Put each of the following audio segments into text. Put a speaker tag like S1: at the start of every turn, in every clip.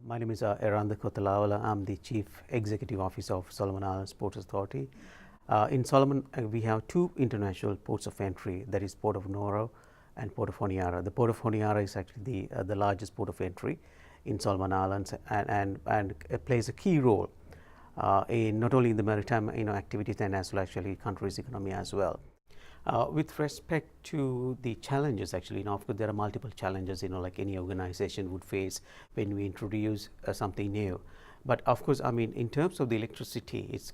S1: My name is Eranda Kotelawala. I'm the Chief Executive Officer of Solomon Islands Ports Authority. In Solomon, we have two international ports of entry, that is Port of Noro and Port of Honiara. The Port of Honiara is actually the largest port of entry in Solomon Islands and it plays a key role in not only in the maritime activities and as well actually country's economy as well. With respect to the challenges, actually, of course, there are multiple challenges, like any organization would face when we introduce something new. But of course, I mean, in terms of the electricity, its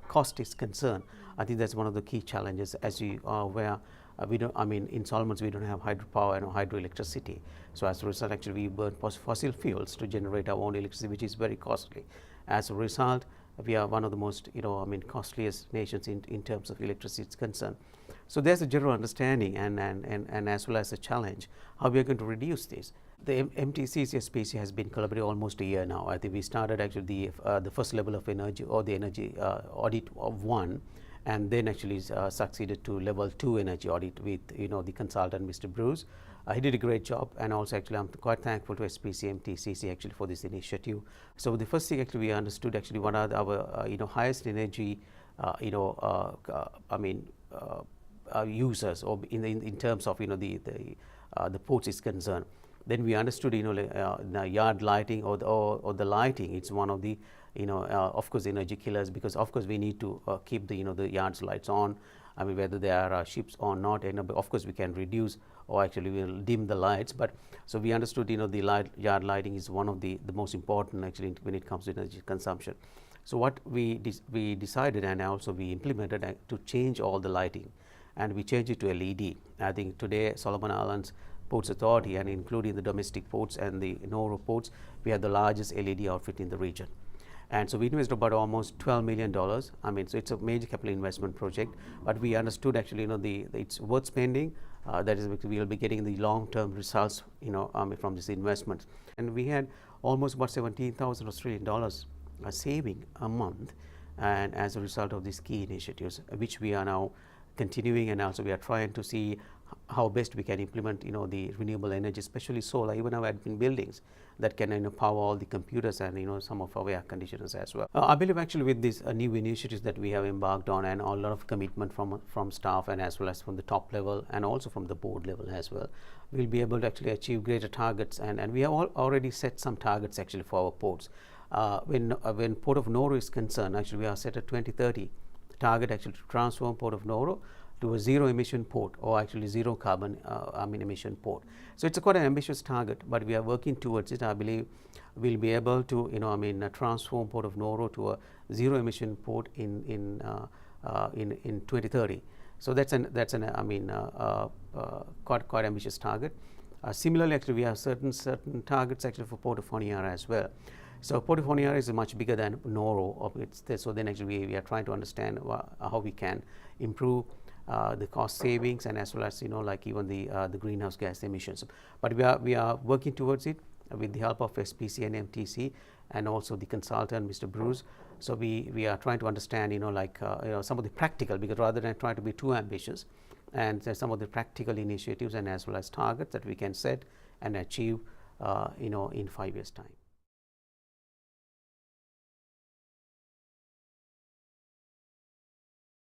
S1: cost is concerned. I think that's one of the key challenges, as you are aware. We don't, I mean, in Solomons, we don't have hydropower and hydroelectricity. So as a result, actually, we burn fossil fuels to generate our own electricity, which is very costly. As a result, we are one of the most, costliest nations in terms of electricity is concerned. So there's a general understanding and as well as a challenge how we are going to reduce this. The MTCC-SPC has been collaborating almost a year now. I think we started actually the first level of energy or the energy audit of 1, and then actually succeeded to level 2 energy audit with the consultant Mr. Bruce. He did a great job, and also actually I'm quite thankful to SPC MTCC actually for this initiative. So the first thing actually we understood actually what are our highest energy users, or in terms of the ports is concerned. Then we understood the yard lighting or the lighting. It's one of the of course energy killers, because of course we need to keep the the yards lights on. I mean, whether there are ships or not, and of course we can reduce or actually we'll dim the lights. But so we understood the yard lighting is one of the most important actually when it comes to energy consumption. So what we decided, and also we implemented to change all the lighting, and we changed it to LED. I think today Solomon Islands Ports Authority, and including the domestic ports and the Noro ports, we have the largest LED outfit in the region. And so we invested about almost $12 million. I mean, so it's a major capital investment project, but we understood actually it's worth spending. That is because we will be getting the long-term results from this investment. And we had almost about 17,000 Australian dollars saving a month, and as a result of these key initiatives, which we are now continuing, and also we are trying to see how best we can implement the renewable energy, especially solar, even our admin buildings that can power all the computers and some of our air conditioners as well. I believe actually with these new initiatives that we have embarked on, and a lot of commitment from staff and as well as from the top level and also from the board level as well, we'll be able to actually achieve greater targets, and we have already set some targets actually for our ports. When Port of Noro is concerned, actually we are set a 2030 target actually to transform Port of Noro to a zero emission port, or actually zero carbon emission port. So it's quite an ambitious target, but we are working towards it. I believe we'll be able to transform Port of Noro to a zero emission port in 2030. So that's quite ambitious target. Similarly, actually we have certain targets actually for Port of Honiara as well. So Port of Honiara is much bigger than Noro. So then actually we are trying to understand how we can improve the cost savings, and as well as even the greenhouse gas emissions. But we are working towards it with the help of SPC and MTC, and also the consultant Mr. Bruce. So we are trying to understand some of the practical, because rather than trying to be too ambitious, and some of the practical initiatives and as well as targets that we can set and achieve in 5 years' time.